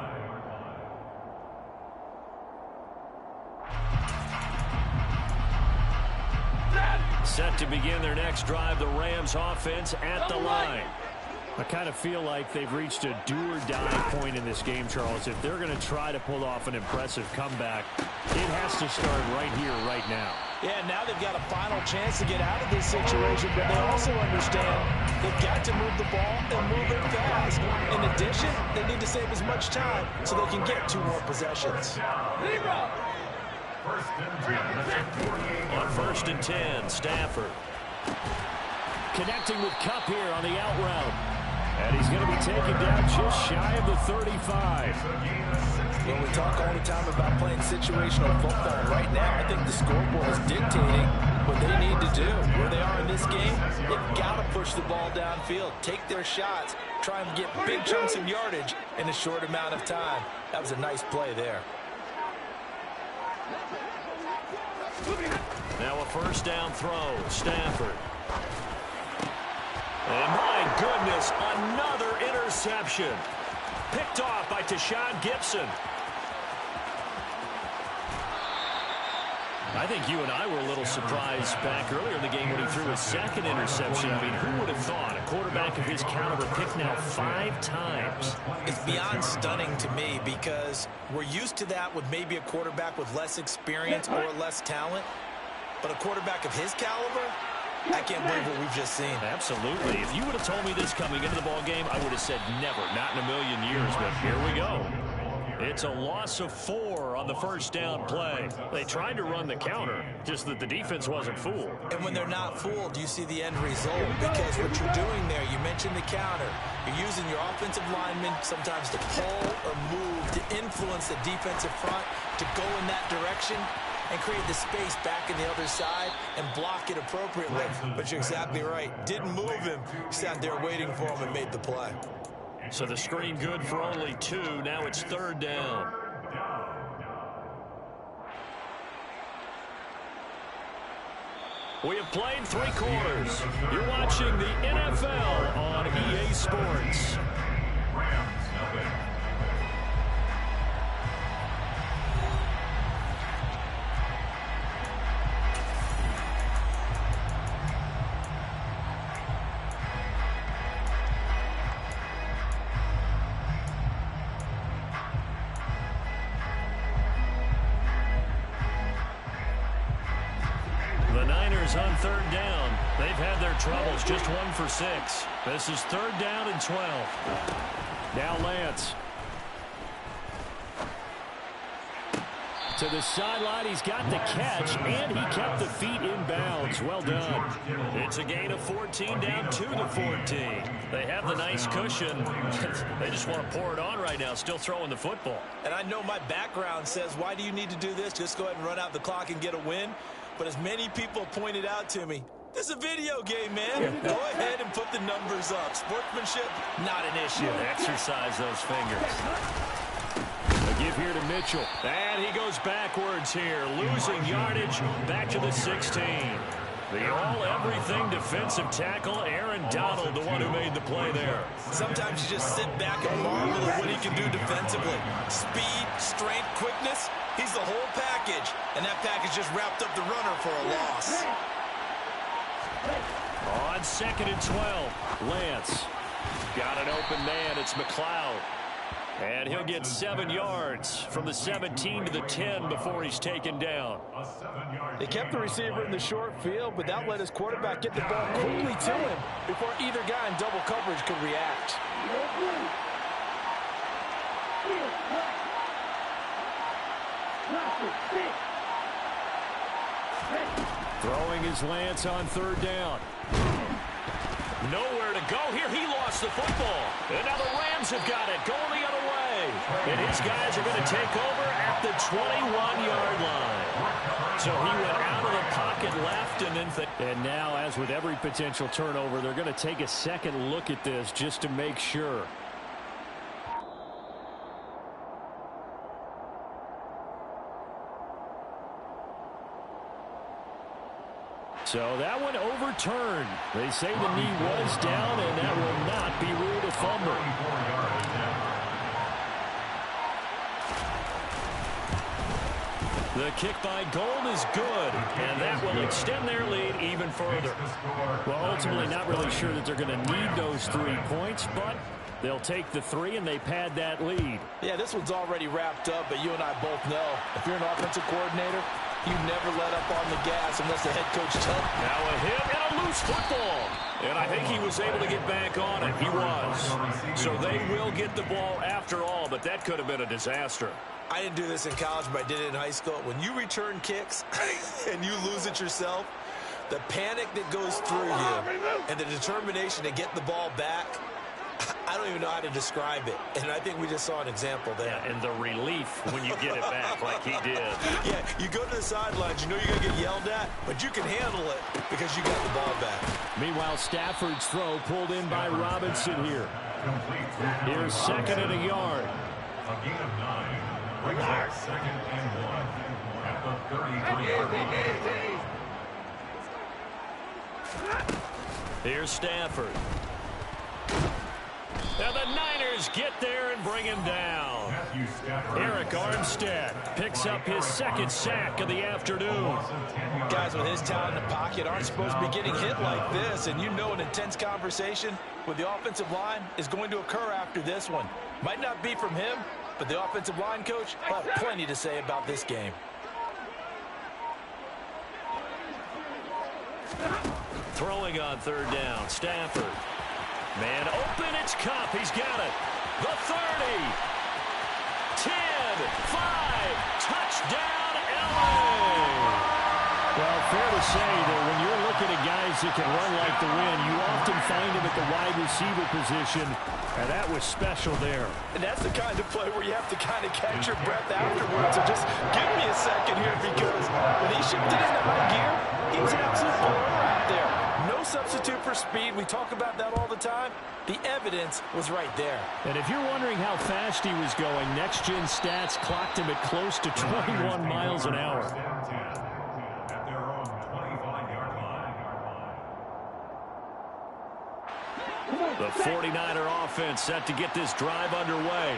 Set to begin their next drive, the Rams offense at the line. I kind of feel like they've reached a do-or-die point in this game, Charles. If they're going to try to pull off an impressive comeback, it has to start right here, right now. Yeah, now they've got a final chance to get out of this situation, but they also understand they've got to move the ball and move it fast. In addition, they need to save as much time so they can get 2 more possessions. On 1st and 10, Stafford. Connecting with Kupp here on the out route. And he's going to be taken down just shy of the 35. Well, we talk all the time about playing situational football. Right now, I think the scoreboard is dictating what they need to do. Where they are in this game, they've got to push the ball downfield, take their shots, try and get big chunks of yardage in a short amount of time. That was a nice play there. Now a 1st down throw, Stafford. And my goodness, another interception. Picked off by Tashawn Gibson. I think you and I were a little surprised back earlier in the game when he threw his 2nd interception. I mean, who would have thought? A quarterback of his caliber picked now 5 times. It's beyond stunning to me because we're used to that with maybe a quarterback with less experience or less talent. But a quarterback of his caliber, I can't believe what we've just seen. Absolutely. If you would have told me this coming into the ball game, I would have said never, not in a million years. But here we go. It's a loss of 4 on the 1st down play. They tried to run the counter, just that the defense wasn't fooled. And when they're not fooled, you see the end result. Because what you're doing there, you mentioned the counter. You're using your offensive linemen sometimes to pull or move, to influence the defensive front, to go in that direction and create the space back in the other side and block it appropriately. But you're exactly right. Didn't move him. Sat there waiting for him and made the play. So the screen good for only 2. Now it's 3rd down. We have played 3 quarters. You're watching the NFL on EA Sports. Rams, nothing. On 3rd down. They've had their troubles, just 1 for 6. This is 3rd down and 12. Now Lance. To the sideline, he's got the catch, and he kept the feet in bounds. Well done. It's a gain of 14, down to the 14. They have the nice cushion. They just want to pour it on right now, still throwing the football. And I know my background says, why do you need to do this? Just go ahead and run out the clock and get a win. But as many people pointed out to me, this is a video game, man. Go ahead and put the numbers up. Sportsmanship, not an issue. Exercise those fingers. A give here to Mitchell. And he goes backwards here, losing yardage back to the 16. The all-everything defensive tackle, Aaron Donald, the one who made the play there. Sometimes you just sit back and marvel at what he can do defensively. Speed, strength, quickness, he's the whole package. And that package just wrapped up the runner for a loss. On 2nd and 12, Lance. Got an open man, it's McLeod. And he'll get 7 yards from the 17 to the 10 before he's taken down. They kept the receiver in the short field, but that let his quarterback get the ball quickly to him before either guy in double coverage could react. Throwing his Lance on 3rd down. Nowhere to go here. He lost the football. And now the Rams have got it. Going the other way. And his guys are going to take over at the 21-yard line. So he went out of the pocket left and then... And now, as with every potential turnover, they're going to take a second look at this just to make sure. So that one overturned. They say the knee was down, and that will not be ruled a fumble. The kick by Gold is good, and that will extend their lead even further. Well, ultimately not really sure that they're going to need those 3 points, but they'll take the 3 and they pad that lead. Yeah, this one's already wrapped up, but you and I both know if you're an offensive coordinator, you never let up on the gas unless the head coach tells you. Now a hit and a loose football. And I think he was able to get back on it. He was. So they will get the ball after all, but that could have been a disaster. I didn't do this in college, but I did it in high school. When you return kicks and you lose it yourself, the panic that goes through you and the determination to get the ball back, I don't even know how to describe it. And I think we just saw an example there. Yeah, and the relief when you get it back like he did. Yeah, you go to the sidelines, you know you're going to get yelled at, but you can handle it because you got the ball back. Meanwhile, Stafford's throw pulled in by Robinson here. Here's 2nd and a yard. A gain of 9. Brings up 2nd and 1 at the 33-yard line. Here's Stafford. And the Niners get there and bring him down. Eric Armstead picks up his 2nd sack of the afternoon. Guys with his talent in the pocket aren't supposed to be getting hit like this, and you know an intense conversation with the offensive line is going to occur after this one. Might not be from him, but the offensive line coach will have plenty to say about this game. Throwing on 3rd down, Stafford. Man open, it's Kupp. He's got it. The 30. 10, 5, touchdown, LA. Well, fair to say that when you're looking at guys that can run like the wind, you often find them at the wide receiver position, and that was special there. And that's the kind of play where you have to kind of catch your breath afterwards. So just give me a second here, because when he shifted into high gear, he was an absolute blower out there. No substitute for speed. We talk about that all the time. The evidence was right there. And if you're wondering how fast he was going, Next Gen Stats clocked him at close to 21 miles an hour. At their own 25-yard line. The 49er offense set to get this drive underway.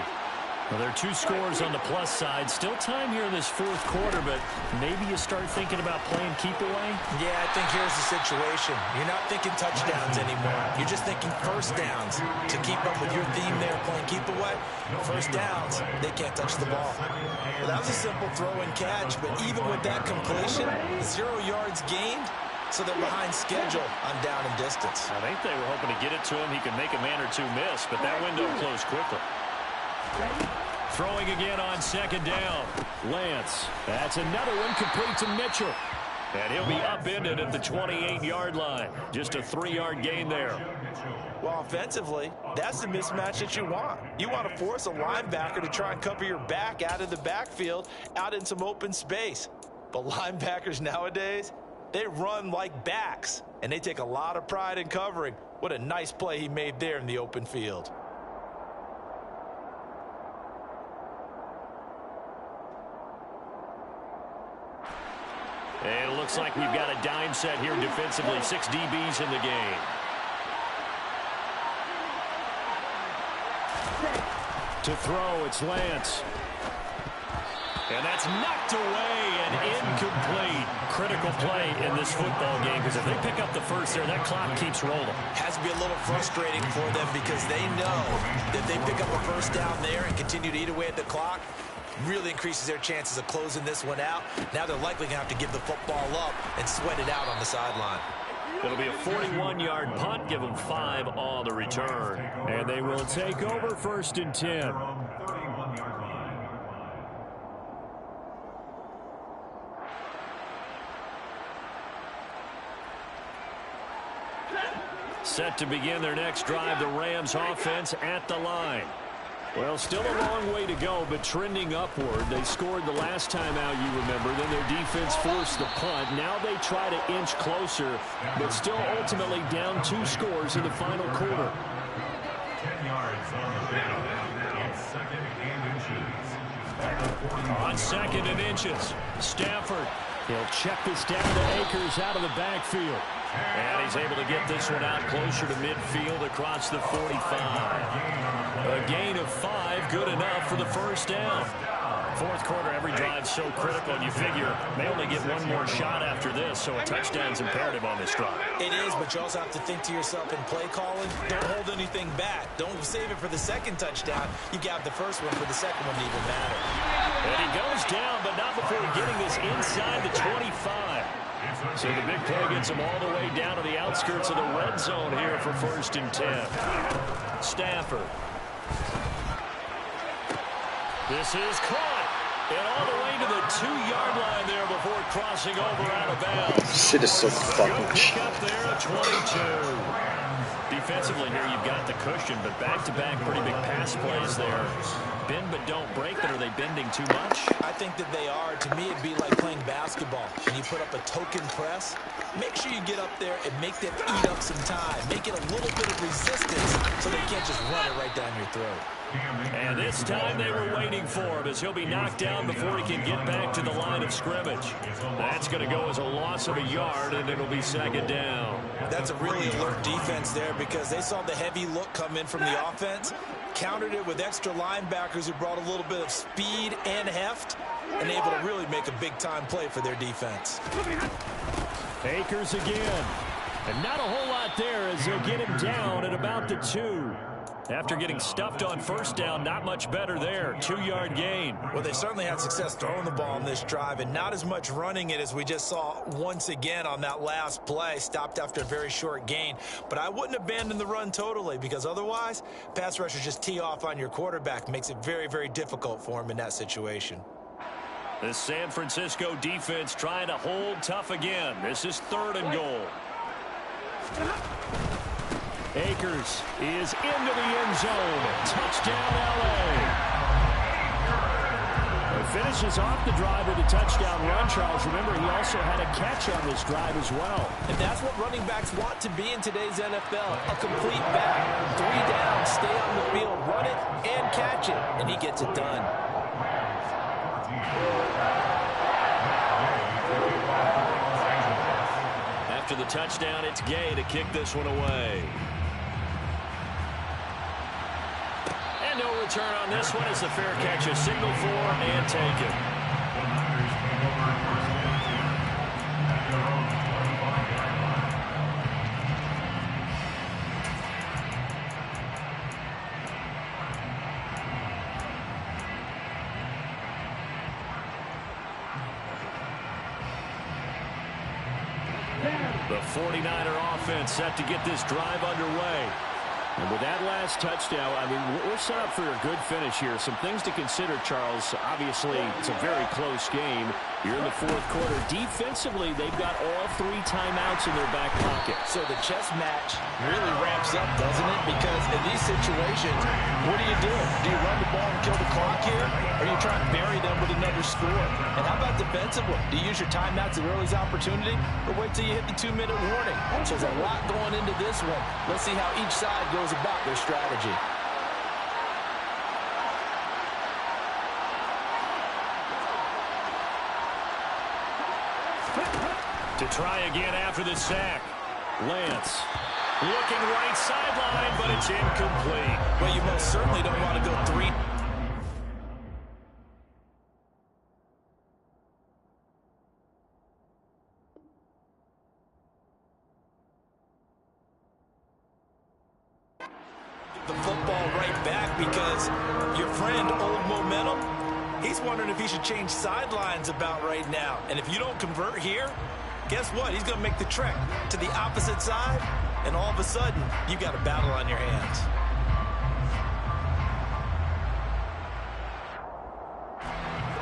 Well, there are 2 scores on the plus side. Still time here in this 4th quarter, but maybe you start thinking about playing keep away? Yeah, I think here's the situation. You're not thinking touchdowns anymore. You're just thinking first downs. To keep up with your theme there, playing keep away, first downs, they can't touch the ball. Well, that was a simple throw and catch, but even with that completion, 0 yards gained, so they're behind schedule on down and distance. I think they were hoping to get it to him. He could make a man or 2 miss, but that window closed quickly. Throwing again on 2nd down. Lance. That's another one complete to Mitchell. And he'll be upended at the 28-yard line. Just a 3-yard gain there. Well, offensively, that's the mismatch that you want. You want to force a linebacker to try and cover your back out of the backfield, out in some open space. But linebackers nowadays, they run like backs, and they take a lot of pride in covering. What a nice play he made there in the open field. And it looks like we've got a dime set here defensively. 6 DBs in the game. To throw, it's Lance. And that's knocked away and incomplete. Critical play in this football game, because if they pick up the first there, that clock keeps rolling. Has to be a little frustrating for them, because they know that they pick up a first down there and continue to eat away at the clock, really increases their chances of closing this one out. Now they're likely going to have to give the football up and sweat it out on the sideline. It'll be a 41-yard punt, give them 5 on the return. And they will take over 1st and 10. Set to begin their next drive, the Rams offense at the line. Well, still a long way to go, but trending upward. They scored the last time out, you remember. Then their defense forced the punt. Now they try to inch closer, but still ultimately down 2 scores in the final quarter. 10 yards on the field. It's 2nd and inches. On 2nd and inches, Stafford. He'll check this down to Akers out of the backfield. And he's able to get this one out closer to midfield across the 45. A gain of 5, good enough for the first down. 4th quarter, every drive so critical, and you figure they only get 1 more shot after this, so a touchdown's imperative on this drive. It is, but you also have to think to yourself in play calling, don't hold anything back. Don't save it for the 2nd touchdown. You got the first one for the 2nd one to even matter. And he goes down, but not before getting this inside the 25. So the big play gets him all the way down to the outskirts of the red zone here for 1st and 10. Stafford. This is caught. And all the way to the 2-yard line there before crossing over out of bounds. Shit is so fucking cheap. Up there at 22. Defensively here, you've got the cushion, but back-to-back pretty big pass plays there. Bend but don't break, but are they bending too much? I think that they are. To me, it'd be like playing basketball. When you put up a token press, make sure you get up there and make them eat up some time. Make it a little bit of resistance so they can't just run it right down your throat. And this time they were waiting for him, as he'll be knocked down before he can get back to the line of scrimmage. That's going to go as a loss of a yard, and it'll be 2nd down. That's a really alert defense there, because they saw the heavy look come in from the offense, countered it with extra linebackers who brought a little bit of speed and heft, and able to really make a big-time play for their defense. Akers again. And not a whole lot there, as they'll get him down at about the 2. After getting stuffed on 1st down, not much better there. 2-yard gain. Well, they certainly had success throwing the ball on this drive, and not as much running it as we just saw once again on that last play. Stopped after a very short gain. But I wouldn't abandon the run totally, because otherwise, pass rushers just tee off on your quarterback. Makes it very, very difficult for him in that situation. The San Francisco defense trying to hold tough again. This is 3rd and goal. Akers is into the end zone. Touchdown, L.A. It finishes off the drive with a touchdown run, Charles. Remember, he also had a catch on this drive as well. And that's what running backs want to be in today's NFL. A complete back. 3 down, stay on the field, run it, and catch it. And he gets it done. After the touchdown, it's Gay to kick this one away. return on this one as the fair catch is signaled for and taken. The Niners came over first and 10 at their own 25-yard line. The 49er offense set to get this drive underway. And with that last touchdown, I mean, we're set up for a good finish here. Some things to consider, Charles. Obviously, it's a very close game. You're in the fourth quarter. Defensively, they've got all 3 timeouts in their back pocket. So the chess match really ramps up, doesn't it? Because in these situations, what do you do? Do you run the ball and kill the clock here? Or you try and bury them with another score? And how about defensively? Do you use your timeouts at early's opportunity? Or wait till you hit the 2-minute warning? So there's a lot going into this one. Let's see how each side goes about their strategy. To try again after the sack. Lance looking right sideline, but it's incomplete. Well, you most certainly don't want to go 3. The football right back because your friend, Old Momentum, he's wondering if he should change sidelines about right now. And if you don't convert here, guess what? He's going to make the trek to the opposite side, and all of a sudden, you've got a battle on your hands.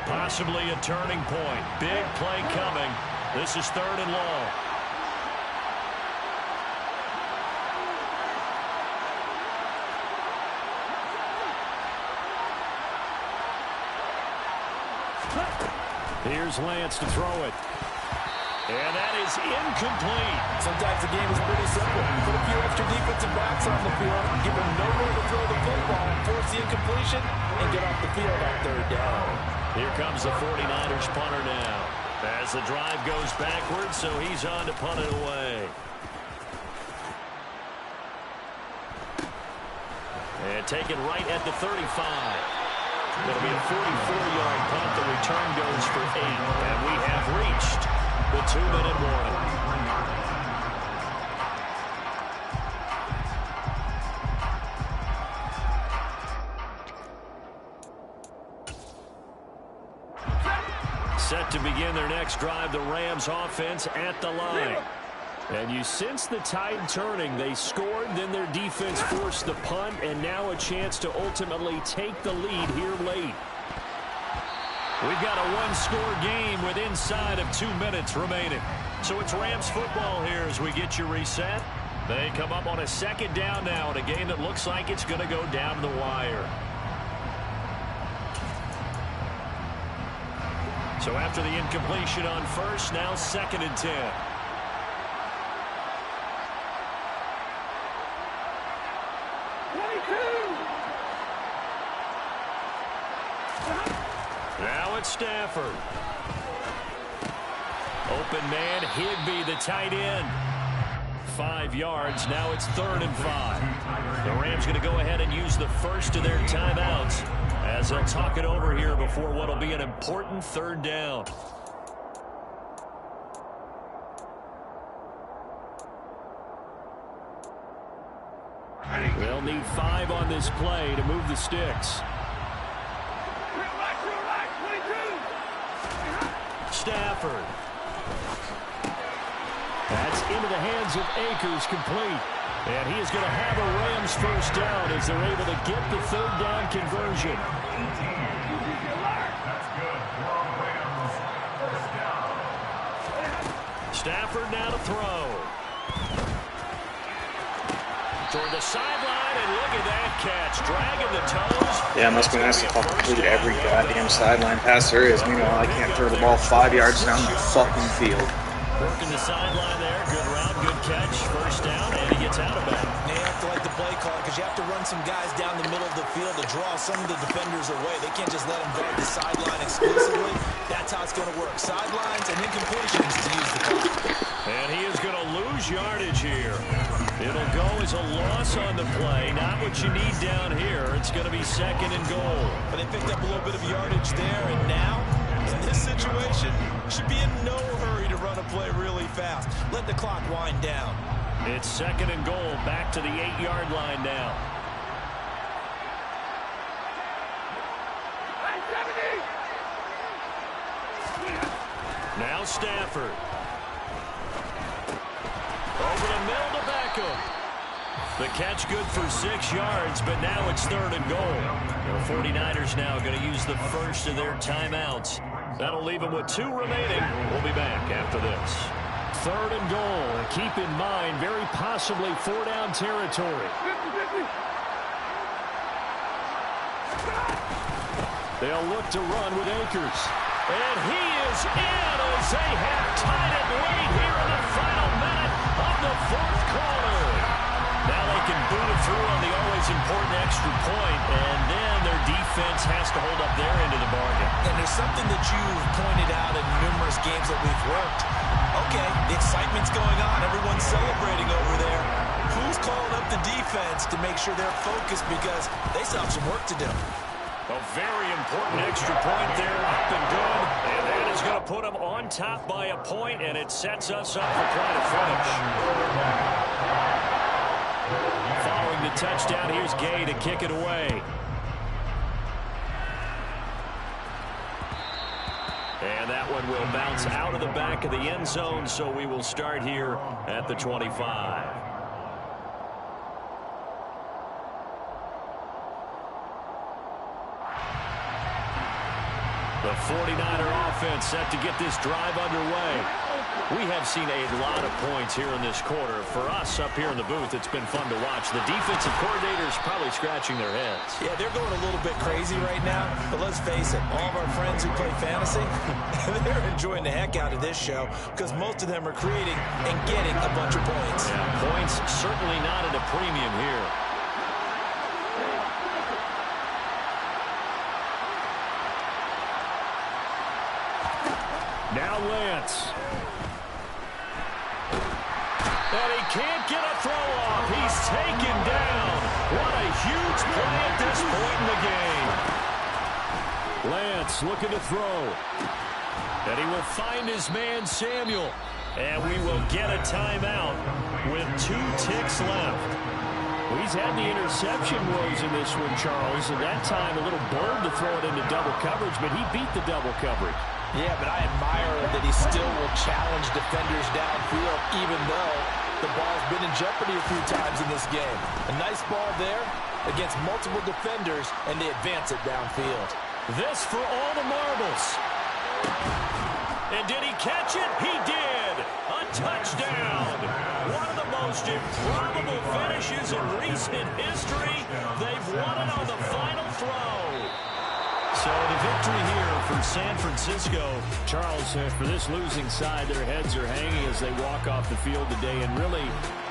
Possibly a turning point. Big play coming. This is 3rd and long. Here's Lance to throw it. And that is incomplete. Sometimes the game is pretty simple. Put a few extra defensive backs on the field, give them nowhere to throw the football, force the incompletion, and get off the field on 3rd down. Here comes the 49ers punter now. As the drive goes backwards, so he's on to punt it away. And taken right at the 35. It'll be a 44-yard punt. The return goes for 8. And we have reached the 2-minute warning. Set to begin their next drive, the Rams offense at the line. And you sense the tide turning. They scored, then their defense forced the punt, and now a chance to ultimately take the lead here late. We've got a one-score game with inside of 2 minutes remaining. So it's Rams football here as we get you reset. They come up on a 2nd down now in a game that looks like it's going to go down the wire. So after the incompletion on first, now 2nd and 10. Now it's Stafford. Open man, Higbee, the tight end. 5 yards. Now it's 3rd and 5. The Rams going to go ahead and use the first of their timeouts as they'll talk it over here before what will be an important 3rd down. They'll need 5 on this play to move the sticks. Stafford. That's into the hands of Akers, complete. And he is going to have a Rams first down as they're able to get the 3rd down conversion. That's good. Rams first down. Stafford now to throw. Toward the sideline, and look at that catch. Dragging the toes. Yeah, it must be nice to fucking complete every goddamn sideline pass there is. Meanwhile, I can't throw the ball 5 yards down the fucking field. Working the sideline there. Good route, good catch. First down, and he gets out of it. They have to like the play call because you have to run some guys down the middle of the field to draw some of the defenders away. They can't just let them guard the sideline exclusively. That's how it's going to work. Sidelines and incompletions to use the clock. And he is going to lose yardage here. It'll go as a loss on the play. Not what you need down here. It's going to be 2nd and goal. But they picked up a little bit of yardage there, and now, in this situation, should be in no hurry to run a play really fast. Let the clock wind down. It's 2nd and goal, back to the 8-yard line now. Now Stafford. Over the middle to Beckham. The catch good for 6 yards, but now it's 3rd and goal. The 49ers now going to use the first of their timeouts. That'll leave them with 2 remaining. We'll be back after this. 3rd and goal. Keep in mind, very possibly 4-down territory. They'll look to run with Akers. And he is in as they have tied it late here in the final minute of the 4th quarter. Now they can boot it through on the always important extra point, and then their defense has to hold up their end of the bargain. And there's something that you've pointed out in numerous games that we've worked. Okay, the excitement's going on. Everyone's celebrating over there. Who's calling up the defense to make sure they're focused, because they still have some work to do. A very important extra point there, up and good. And that is going to put them on top by a point, and it sets us up for quite a finish. Following the touchdown, here's Gay to kick it away. And that one will bounce out of the back of the end zone, so we will start here at the 25. The 49er offense set to get this drive underway. We have seen a lot of points here in this quarter. For us up here in the booth, it's been fun to watch. The defensive coordinators probably scratching their heads. Yeah, they're going a little bit crazy right now, but let's face it, all of our friends who play fantasy, they're enjoying the heck out of this show because most of them are creating and getting a bunch of points. Yeah, points certainly not at a premium here. Now Lance. And he can't get a throw off. He's taken down. What a huge play at this point in the game. Lance looking to throw. And he will find his man Samuel. And we will get a timeout with 2 ticks left. Well, he's had the interception woes in this one, Charles. And that time a little bold to throw it into double coverage, but he beat the double coverage. Yeah, but I admire that he still will challenge defenders downfield, even though the ball's been in jeopardy a few times in this game. A nice ball there against multiple defenders, and they advance it downfield. This for all the marbles. And did he catch it? He did. A touchdown. One of the most improbable finishes in recent history. They've won it on the final throw. So the victory here for San Francisco. Charles, for this losing side, their heads are hanging as they walk off the field today. And really,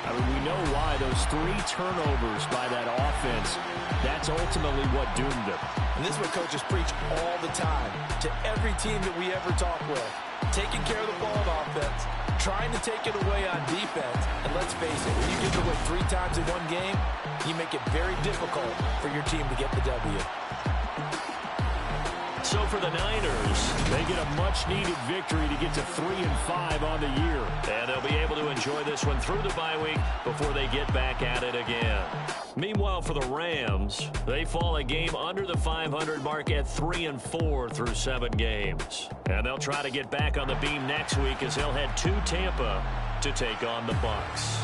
I mean, we know why. Those 3 turnovers by that offense, that's ultimately what doomed them. And this is what coaches preach all the time to every team that we ever talk with. Taking care of the ball on offense, trying to take it away on defense. And let's face it, when you give it away 3 times in one game, you make it very difficult for your team to get the W. So for the Niners, they get a much-needed victory to get to 3-5 on the year. And they'll be able to enjoy this one through the bye week before they get back at it again. Meanwhile, for the Rams, they fall a game under the 500 mark at 3-4 through 7 games. And they'll try to get back on the beam next week as they'll head to Tampa to take on the Bucs.